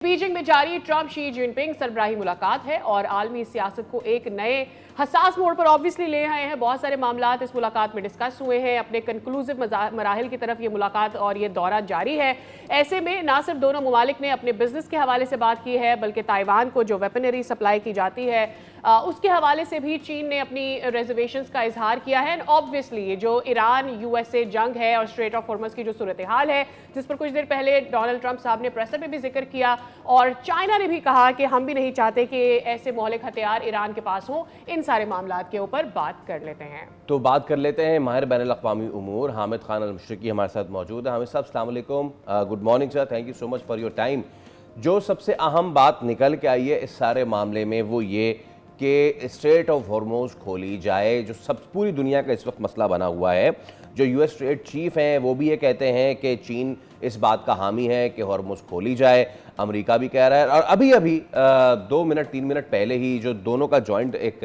Beijing में जारी Trump Xi Jinping सरबराही मुलाकात है और आलमी सियासत को एक नए हसास मोड़ पर ऑब्वियसली ले आए हैं। बहुत सारे मामलात इस मुलाकात में डिस्कस हुए हैं। अपने कंक्लूसिव मराहिल की तरफ ये मुलाकात और ये दौरा जारी है। ऐसे में ना सिर्फ दोनों मुमालिक ने अपने बिजनेस के हवाले से बात की है, बल्कि ताइवान को जो वेपनरी सप्लाई की जाती है उसके हवाले से भी चीन ने अपनी रिजर्वेशंस का इजहार किया है। एंड ऑब्वियसली ये जो ईरान यूएसए जंग है और स्ट्रेट ऑफ हॉर्मज़ की जो सूरत हाल है, जिस पर कुछ देर पहले डोनाल्ड ट्रंप साहब ने प्रेसर में भी जिक्र किया, और चाइना ने भी कहा कि हम भी नहीं चाहते कि ऐसे मौलिक हथियार ईरान के पास हों। इन सारे मामलात के ऊपर बात कर लेते हैं। तो बात कर लेते हैं माहिर बैनुल-अक़वामी उमूर हामिद खान अल-मुशरिकी हमारे साथ मौजूद है। हामिद साहब अस्सलाम वालेकुम, good morning sir, thank you so much for your time. जो सबसे अहम बात निकल के आई है इस सारे मामले में वो ये कि स्ट्रेट ऑफ हॉर्मोज़ खोली जाए, जो सब पूरी दुनिया का इस वक्त मसला बना हुआ है। जो यूएस ट्रेड चीफ हैं वो भी ये कहते हैं कि चीन इस बात का हामी है कि हॉर्मोज़ खोली जाए, अमेरिका भी कह रहा है। और अभी 2 मिनट 3 मिनट पहले ही जो दोनों का जॉइंट एक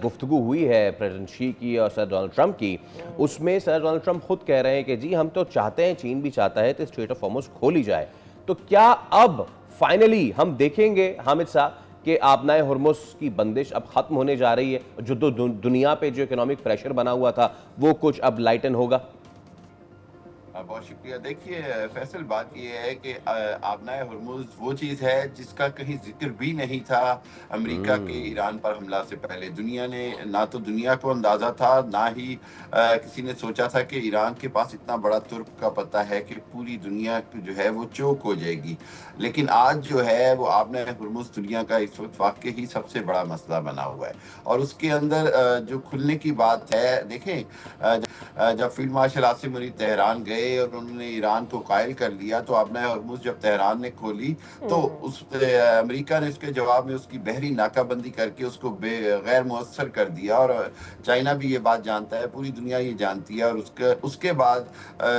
गुफ्तगू हुई है प्रेसिडेंट शी की और सर डोनाल्ड ट्रंप की, उसमें सर डोनाल्ड ट्रंप खुद कह रहे हैं कि जी हम तो चाहते हैं, चीन भी चाहता है, तो स्ट्रेट ऑफ हॉर्मोज़ खोली जाए। तो क्या अब फाइनली हम देखेंगे हामिद साहब कि आबनाए हॉर्मोज़ की बंदिश अब ख़त्म होने जा रही है, जो दुनिया पे जो इकोनॉमिक प्रेशर बना हुआ था वो कुछ अब लाइटन होगा? बहुत शुक्रिया। देखिए फैसल, बात यह है कि आबनाए हॉर्मज़ वो चीज़ है जिसका कहीं जिक्र भी नहीं था अमेरिका के ईरान पर हमला से पहले। दुनिया ने ना तो दुनिया को अंदाज़ा था, ना ही किसी ने सोचा था कि ईरान के पास इतना बड़ा तुर्क का पता है कि पूरी दुनिया जो है वो चौक हो जाएगी। लेकिन आज जो है वो आबनाए हॉर्मज़ दुनिया का इस वक्त वाकई ही सबसे बड़ा मसला बना हुआ है। और उसके अंदर जो खुलने की बात है, देखें जब field marshal Asim Munir Tehran गए और उन्होंने ईरान को कायल कर लिया, तो आबनाए हॉर्मज़ जब तेहरान ने खोली तो उस अमेरिका ने उसके जवाब में उसकी बहरी नाकाबंदी करके उसको गैर मुअस्सर कर दिया। और चाइना भी ये बात जानता है, पूरी दुनिया ये जानती है। और उसके बाद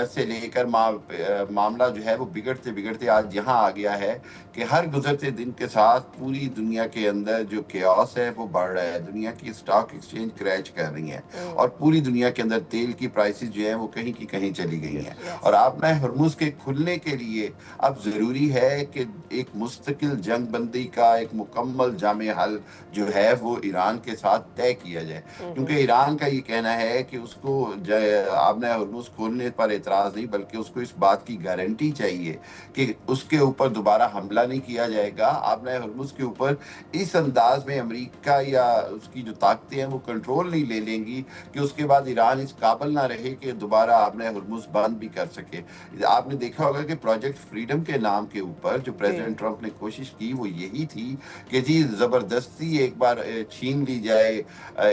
से लेकर मामला जो है वो बिगड़ते बिगड़ते आज यहाँ आ गया है कि हर गुजरते दिन के साथ पूरी दुनिया के अंदर जो केओस है वो बढ़ रहा है। दुनिया की स्टॉक एक्सचेंज क्रैश कर रही हैं और पूरी दुनिया के अंदर तेल की प्राइसेस जो है वो कहीं की कहीं चली गई हैं। और आबनाए हॉर्मज़ के खुलने के लिए अब ज़रूरी है कि एक मुस्तकिल जंग बंदी का एक मुकम्मल जामे हल जो है वो ईरान के साथ तय किया जाए, क्योंकि ईरान का ये कहना है कि उसको आबनाए हॉर्मज़ खोलने पर एतराज़ नहीं, बल्कि उसको इस बात की गारंटी चाहिए कि उसके ऊपर दोबारा हमला नहीं किया जाएगा। आबनाए हॉर्मज़ के ऊपर इस अंदाज में अमेरिका या उसकी जो ताकतें हैं वो कंट्रोल नहीं ले लेंगी कि उसके बाद ईरान इस काबिल ना रहे कि दोबारा आबनाए हॉर्मज़ बंद भी कर सके। आपने देखा होगा कि प्रोजेक्ट फ्रीडम के नाम के ऊपर जो प्रेसिडेंट ट्रंप ने कोशिश की वो यही थी कि जी ज़बरदस्ती एक बार छीन ली जाए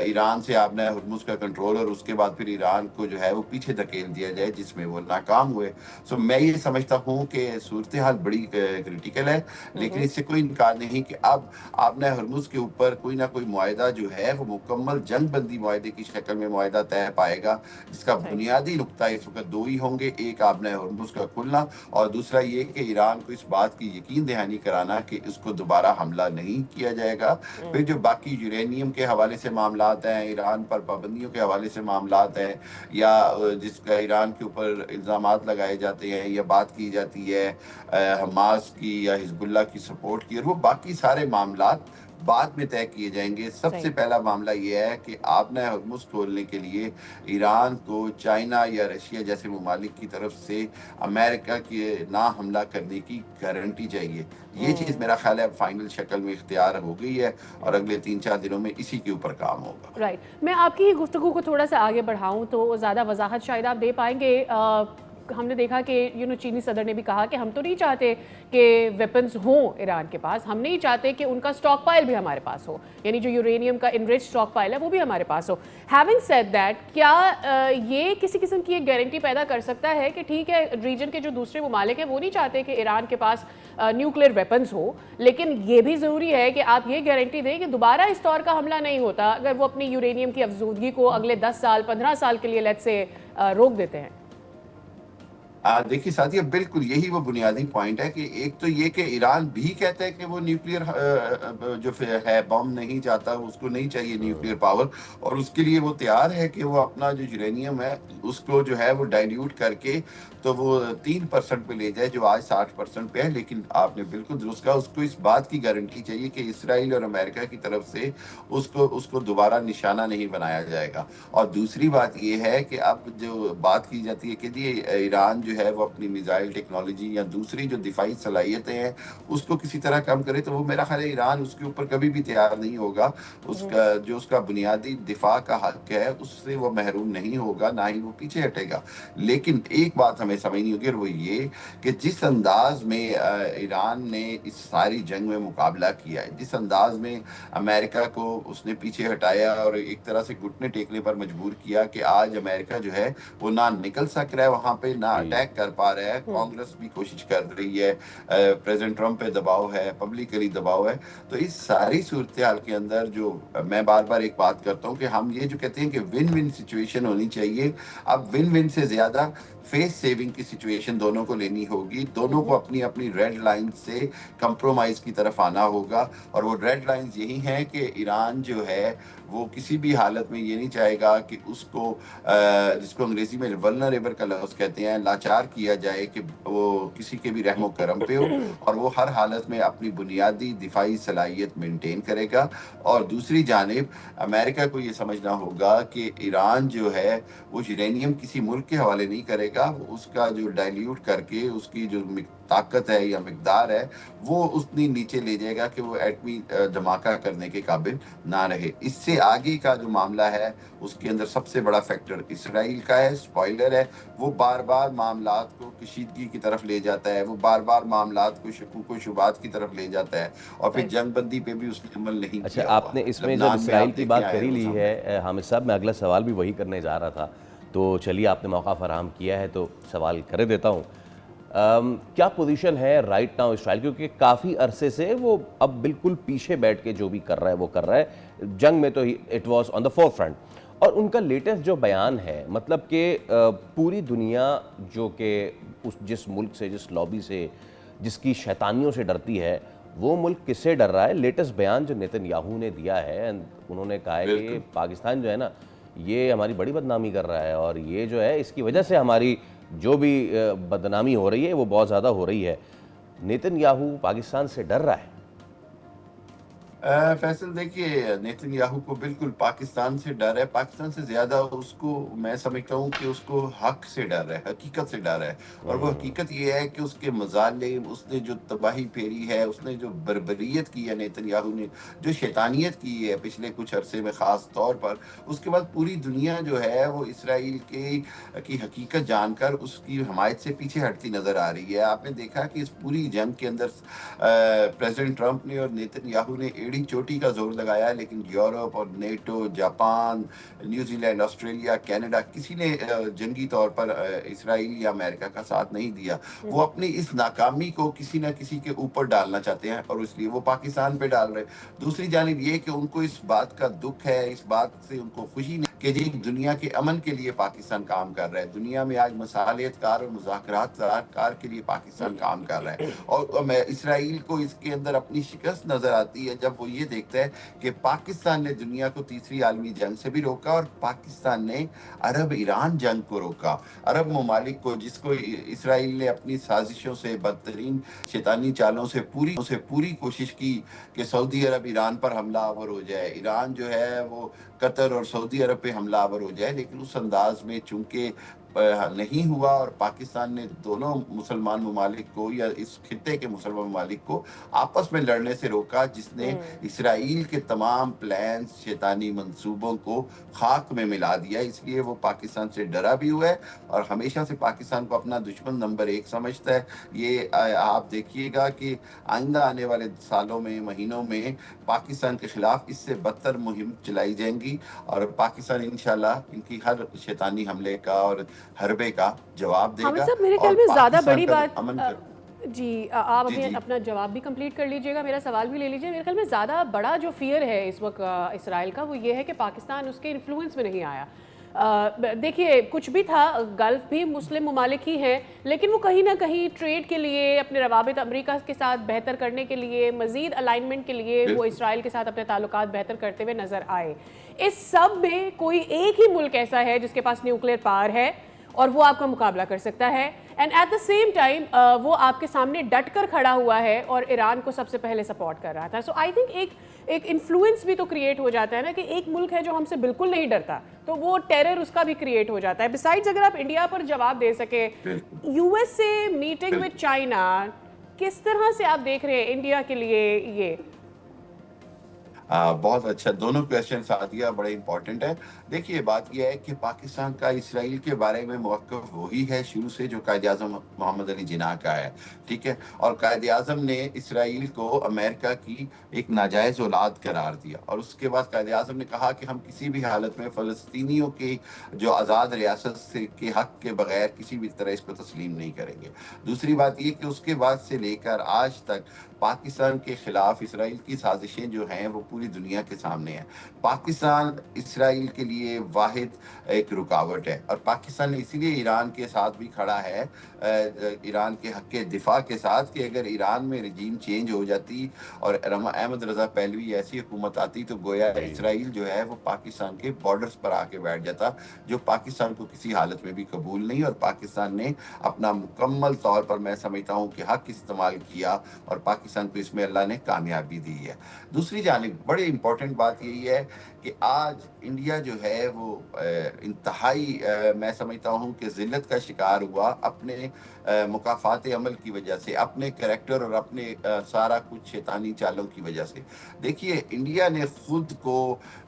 ईरान से आबनाए हॉर्मज़ का कंट्रोल, और उसके बाद फिर ईरान को जो है वो पीछे धकेल दिया जाए, जिसमें वो नाकाम हुए। सो मैं ये समझता हूँ कि सूरत हाल बड़ी क्रिटिकल है, लेकिन इससे कोई इनकार नहीं कि अब आबनाए हॉर्मज़ के ऊपर कोई ना कोई मुआहिदा जो है वो मुकम्मल जंग बंदी मुआहिदे की शक्ल में मुआहिदा तय पाएगा, जिसका बुनियादी नुक्ता इस वक्त 2 ही होंगे। एक आबनाए हॉर्मज़ का खुलना, और दूसरा ये कि ईरान को इस बात की यकीन दहानी कराना कि इसको दोबारा हमला नहीं किया जाएगा। फिर जो बाकी यूरेनियम के हवाले से मामलात हैं, ईरान पर पाबंदियों के हवाले से मामलात हैं, या जिसका ईरान के ऊपर इल्ज़ामात लगाए जाते हैं या बात की जाती है हमास की या हिजबुल्लाह की सपोर्ट की, और वो बाकी सारे मामलात बाद में तय किए जाएंगे। सबसे पहला मामला ये है कि आबनाए हॉर्मज़ खोलने के लिए ईरान को चाइना या रशिया जैसे ममालिक की तरफ से अमेरिका के ना हमला करने की गारंटी चाहिए। ये चीज़ मेरा ख्याल है अब फाइनल शक्ल में इख्तियार हो गई है और अगले 3-4 दिनों में इसी के ऊपर काम होगा। राइट, मैं आपकी ही गुफ्तगू को थोड़ा सा आगे बढ़ाऊं तो ज़्यादा वजाहत शायद आप दे पाएंगे। हमने देखा कि चीनी सदर ने भी कहा कि हम तो नहीं चाहते कि वेपन्स हों ईरान के पास, हम नहीं चाहते कि उनका स्टॉक पाइल भी हमारे पास हो, यानी जो यूरेनियम का इनरिच स्टॉक पाइल है वो भी हमारे पास हो। हैविंग सेड दैट, क्या ये किसी किस्म की एक गारंटी पैदा कर सकता है कि ठीक है रीजन के जो दूसरे ममालिक हैं वो नहीं चाहते कि ईरान के पास न्यूक्लियर वेपन्स हो, लेकिन ये भी ज़रूरी है कि आप ये गारंटी दें कि दोबारा इस तौर का हमला नहीं होता अगर वो अपनी यूरेनियम की अफजूदगी को अगले 10 साल 15 साल के लिए लेट्स से रोक देते हैं? देखिए साथियों, बिल्कुल यही वो बुनियादी पॉइंट है कि एक तो ये कि ईरान भी कहता है कि वो न्यूक्लियर जो है बम नहीं चाहता, उसको नहीं चाहिए न्यूक्लियर पावर, और उसके लिए वो तैयार है कि वो अपना जो यूरेनियम है उसको जो है वो डाइल्यूट करके तो वो 3% पे ले जाए, जो आज 60% पे है। लेकिन आपने बिल्कुल दुरुस्त कहा, उसको इस बात की गारंटी चाहिए कि इसराइल और अमेरिका की तरफ से उसको उसको दोबारा निशाना नहीं बनाया जाएगा। और दूसरी बात ये है कि अब जो बात की जाती है कि जी ईरान जो है वो अपनी मिसाइल टेक्नोलॉजी या दूसरी जो दिफाई सलाहियतें हैं उसको किसी तरह कम करे, तो वो मेरा ख्याल है ईरान उसके ऊपर कभी भी तैयार नहीं होगा। उसका जो उसका बुनियादी दिफा का हक है उससे वो महरूम नहीं होगा, ना ही वो पीछे हटेगा। लेकिन एक बात हमें समझनी होगी, और वो ये कि जिस अंदाज में ईरान ने इस सारी जंग में मुकाबला किया है, जिस अंदाज में अमेरिका को उसने पीछे हटाया और एक तरह से घुटने टेकने पर मजबूर किया कि आज अमेरिका जो है वो ना निकल सक रहा है वहां पे, ना जी। अटैक कर पा रहा है। कांग्रेस भी कोशिश कर रही है, प्रेसिडेंट ट्रम्प पे दबाव है, पब्लिकली दबाव है। तो इस सारी सूरत हाल के अंदर जो मैं बार बार एक बात करता हूँ कि हम ये जो कहते हैं कि विन विन सिचुएशन होनी चाहिए, अब विन विन से ज्यादा फेस सेविंग की सिचुएशन दोनों को लेनी होगी। दोनों को अपनी अपनी रेड लाइन से कंप्रोमाइज की तरफ आना होगा, और वो रेड लाइंस यही हैं कि ईरान जो है वो किसी भी हालत में ये नहीं चाहेगा कि उसको जिसको अंग्रेजी में वल्नरेबल का लफ्ज़ कहते हैं, लाचार किया जाए, कि वो किसी के भी रहमो करम पे हो, और वो हर हालत में अपनी बुनियादी दिफाई सलाहियत मेंटेन करेगा। और दूसरी जानिब अमेरिका को ये समझना होगा कि ईरान जो है वो यूरेनियम किसी मुल्क के हवाले नहीं करेगा, वो उसका जो डाइल्यूट करके उसकी जो ताकत है या मिकदार है वो उतनी नीचे ले जाएगा कि वो एटमी धमाका करने के काबिल ना रहे। इससे आगे का जो मामला है उसके अंदर सबसे बड़ा फैक्टर इसराइल का है, स्पॉइलर है। वो बार बार मामलात को कशीदगी की तरफ ले जाता है, वो बार बार मामलात को शकूक व शुबात की तरफ ले जाता है, और फिर जंग बंदी पे भी उसने अमल नहीं अच्छा, किया हुआ। आपने इसमें जब लबनान में आप इसराइल की देखें बात आए कर ही रोज ली हमले। है हामिद साहब, मैं अगला सवाल भी वही करने जा रहा था, तो चलिए आपने मौका फराहम किया है तो सवाल कर देता हूँ। क्या पोजीशन है राइट नाउ इसराइल, क्योंकि काफ़ी अरसे से वो अब बिल्कुल पीछे बैठ के जो भी कर रहा है वो कर रहा है, जंग में तो it was on the four front, और उनका लेटेस्ट जो बयान है मतलब कि पूरी दुनिया जो कि उस जिस मुल्क से, जिस लॉबी से, जिसकी शैतानियों से डरती है, वो मुल्क किससे डर रहा है। लेटेस्ट बयान जो नेतन्याहू ने दिया है, उन्होंने कहा है कि बिल्कुल। पाकिस्तान जो है ना ये हमारी बड़ी बदनामी कर रहा है, और ये जो है इसकी वजह से हमारी जो भी बदनामी हो रही है वो बहुत ज़्यादा हो रही है। नेतन्याहू पाकिस्तान से डर रहा है। फैसल देखिए, नेतन्याहू को बिल्कुल पाकिस्तान से डर है। पाकिस्तान से ज्यादा उसको मैं समझता हूँ कि उसको हक से डर है, हकीकत से डर है। और वो हकीकत ये है कि उसके मजालिम, उसने जो तबाही फेरी है, उसने जो बर्बरियत की है, नेतन्याहू ने जो शैतानियत की है पिछले कुछ अरसे में ख़ास तौर पर, उसके बाद पूरी दुनिया जो है वो इसराइल की हकीकत जानकर उसकी हमायत से पीछे हटती नज़र आ रही है। आपने देखा कि इस पूरी जंग के अंदर प्रेसिडेंट ट्रंप ने और नेतन्याहू ने एड़ी चोटी का जोर लगाया, लेकिन यूरोप और NATO, Japan, New Zealand, Australia, Canada, किसी ने जंगी तौर पर इसराइल या अमेरिका का साथ नहीं दिया। वो अपनी इस नाकामी को किसी न किसी के ऊपर डालना चाहते हैं, और इसलिए वो पाकिस्तान पे डाल रहे हैं। दूसरी जानिब ये कि उनको इस बात का दुख है, इस बात से उनको खुशी नहीं कि जी दुनिया के अमन के लिए पाकिस्तान काम कर रहा है। दुनिया में आज मसालियतकार और मुज़ाकरातकार के लिए पाकिस्तान काम कर रहा है, और इसराइल को इसके अंदर अपनी शिकस्त नजर आती है जब वो ये देखता है कि पाकिस्तान ने दुनिया को तीसरी आलमी जंग से भी रोका, और पाकिस्तान ने अरब ईरान जंग को रोका। अरब ममालिक को, जिसको इसराइल ने अपनी साजिशों से, बदतरीन शैतानी चालों से पूरी कोशिश की कि सऊदी अरब ईरान पर हमलावर हो जाए, ईरान जो है वो कतर और सऊदी अरब पे हमलावर हो जाए, लेकिन उस अंदाज में चूंकि नहीं हुआ, और पाकिस्तान ने दोनों मुसलमान ममालिक को या इस खित्ते के मुसलमान ममालिक को आपस में लड़ने से रोका, जिसने इसराइल के तमाम प्लान्स, शैतानी मंसूबों को खाक में मिला दिया। इसलिए वो पाकिस्तान से डरा भी हुआ है, और हमेशा से पाकिस्तान को अपना दुश्मन नंबर 1 समझता है। ये आप देखिएगा कि आइंदा आने वाले सालों में, महीनों में पाकिस्तान के खिलाफ इससे बदतर मुहिम चलाई जाएंगी, और पाकिस्तान इंशाल्लाह इनकी हर शैतानी हमले का और हरबे का जवाब हामिद देगा। साहब, मेरे ख्याल और में ज़्यादा पाकिस्तान बड़ी का बात अमन कर जी आप जी अभी जी अपना जवाब भी कंप्लीट कर लीजिएगा, मेरा सवाल भी ले लीजिए। मेरे ख्याल में ज़्यादा बड़ा जो फियर है इस वक्त इसराइल का, वो ये है कि पाकिस्तान उसके इन्फ्लुएंस में नहीं आया। देखिए कुछ भी था, गल्फ भी मुस्लिम ममालिक ही हैं, लेकिन वो कहीं ना कहीं ट्रेड के लिए, अपने रवाबित अमेरिका के साथ बेहतर करने के लिए, मज़ीद अलाइनमेंट के लिए वो इसराइल के साथ अपने ताल्लुकात बेहतर करते हुए नज़र आए। इस सब में कोई एक ही मुल्क ऐसा है जिसके पास न्यूक्लियर पावर है और वो आपका मुकाबला कर सकता है, and at the same time वो आपके सामने डट कर खड़ा हुआ है और ईरान को सबसे पहले सपोर्ट कर रहा था। सो आई थिंक एक इन्फ्लुएंस भी तो क्रिएट हो जाता है ना, कि एक मुल्क है जो हमसे बिल्कुल नहीं डरता, तो वो टेरर उसका भी क्रिएट हो जाता है। बिसाइड्स अगर आप इंडिया पर जवाब दे सके, यूएसए मीटिंग विद चाइना, किस तरह से आप देख रहे हैं इंडिया के लिए ये? बहुत अच्छा, दोनों क्वेश्चन साथ दिया, बड़े इंपॉर्टेंट है। देखिए बात यह है कि पाकिस्तान का इसराइल के बारे में मौक़िफ़ वही है शुरू से जो कायद-ए-आज़म मोहम्मद अली जिन्ना का है, ठीक है? और कायद-ए-आज़म ने इसराइल को अमेरिका की एक नाजायज़ औलाद करार दिया, और उसके बाद कायद-ए-आज़म ने कहा कि हम किसी भी हालत में फ़लस्तीनियों की जो आज़ाद रियासत से के हक़ के बगैर किसी भी तरह इसको तस्लीम नहीं करेंगे। दूसरी बात ये कि उसके बाद से लेकर आज तक पाकिस्तान के खिलाफ इसराइल की साजिशें जो हैं वो पूरी दुनिया के सामने हैं। पाकिस्तान इसराइल के लिए वाहिद एक रुकावट है, और पाकिस्तान इसीलिए ईरान के साथ भी खड़ा है, ईरान के हक़ के दिफा के साथ, कि अगर ईरान में रजीम चेंज हो जाती और अहमद रज़ा पहलवी ऐसी हुकूमत आती तो गोया इसराइल जो है वो पाकिस्तान के बॉर्डर्स पर आके बैठ जाता, जो पाकिस्तान को किसी हालत में भी कबूल नहीं। और पाकिस्तान ने अपना मुकम्मल तौर पर, मैं समझता हूँ कि हक़ इस्तेमाल किया और पाकिस्तान को इसमें अल्लाह ने कामयाबी दी है। दूसरी जानिब बड़ी इंपॉर्टेंट बात यही है कि आज इंडिया जो है वो इंतहाई मैं समझता हूँ कि ज़िल्लत का शिकार हुआ अपने मुकाफ़ात अमल की वजह से, अपने करैक्टर और अपने सारा कुछ शैतानी चालों की वजह से। देखिए इंडिया ने ख़ुद को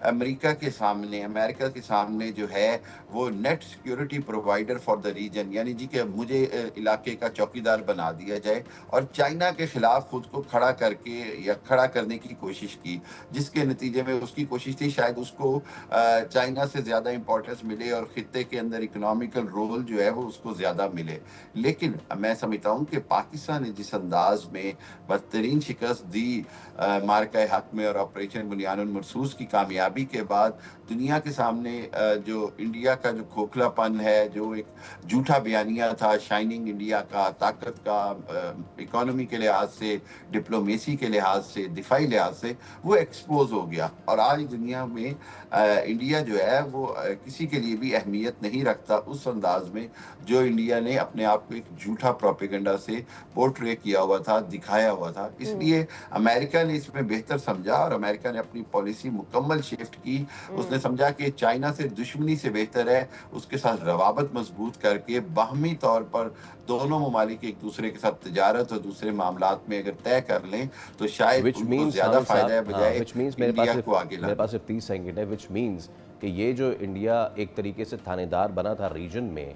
अमेरिका के सामने जो है वो net security provider for the reason, यानी जी कि मुझे इलाके का चौकीदार बना दिया जाए, और चाइना के ख़िलाफ़ ख़ुद को खड़ा करके या खड़ा करने की कोशिश की, जिसके नतीजे में उसकी कोशिश थी शायद उसको चाइना से ज़्यादा इंपॉर्टेंस मिले और ख़ित्ते के अंदर इकोनॉमिकल रोल जो है वो उसको ज़्यादा मिले। लेकिन मैं समझता हूँ कि पाकिस्तान ने जिस अंदाज में बदतरीन शिकस्त दी मार्का हक में और ऑपरेशन बुनियानुल मरसूस की कामयाबी के बाद, दुनिया के सामने जो इंडिया का जो खोखलापन है, जो एक झूठा बयानिया था शाइनिंग इंडिया का, ताकत का, इकोनॉमी के लिहाज से, डिप्लोमेसी के लिहाज से, दिफाई लिहाज से, वो एक्सपोज हो गया। और आज दुनिया में इंडिया जो है वो किसी के लिए भी अहमियत नहीं रखता उस अंदाज में जो इंडिया ने अपने आप को एक झूठा प्रोपेगेंडा से पोर्ट्रे किया हुआ था, दिखाया हुआ था। इसलिए अमेरिका ने इसमें बेहतर समझा और अमेरिका ने अपनी पॉलिसी मुकम्मल शिफ्ट की। उसने समझा कि चाइना से दुश्मनी से बेहतर है उसके साथ रवाबत मजबूत करके बाहमी तौर पर दोनों ममालिक एक दूसरे के साथ तिजारत और दूसरे मामलात में अगर तय कर लें तो शायद उनको ज़्यादा फायदा है बजाय इंडिया को आगे लाने। मेरे पास सिर्फ 30 सेकंड है, विच मीन्स कि ये जो इंडिया एक तरीके से थानेदार बना था रीजन में,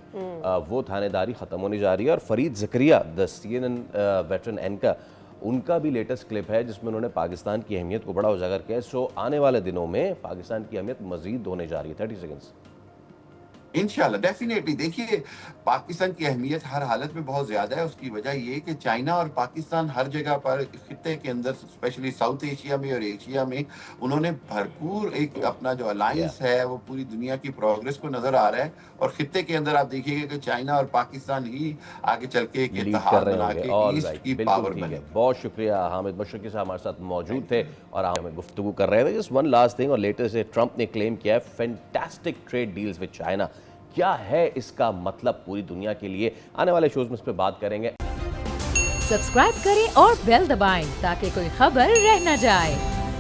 वो थानेदारी ख़त्म होने जा रही है। और Farid Zakaria the CNN veteran anchor, उनका भी लेटेस्ट क्लिप है जिसमें उन्होंने पाकिस्तान की अहमियत को बड़ा उजागर किया है। सो आने वाले दिनों में पाकिस्तान की अहमियत मज़ीद होने जा रही है। 30 सेकंड्स। इंशाल्लाह डेफिनेटली। देखिए पाकिस्तान की अहमियत हर हालत में बहुत ज़्यादा है। उसकी वजह ये कि चाइना और पाकिस्तान हर जगह पर खित्ते के अंदर, स्पेशली साउथ एशिया में और एशिया में, उन्होंने भरपूर एक अपना जो अलायंस है वो पूरी दुनिया की प्रोग्रेस को नज़र आ रहा है। और खित्ते के अंदर आप देखिएगा कि चाइना और पाकिस्तान ही आगे चल के एक इत्तेहाद बना के ईस्ट की पावर बने। बहुत शुक्रिया। हामिद मशरकी साहब हमारे साथ मौजूद थे और हमें गुफ्तगू कर रहे थे। जस्ट वन लास्ट थिंग, और लेटेस्ट है ट्रंप ने क्लेम किया है fantastic trade deals with China. क्या है इसका मतलब पूरी दुनिया के लिए? आने वाले शोज में इस पर बात करेंगे। सब्सक्राइब करें और बेल दबाएं ताकि कोई खबर रह न जाए।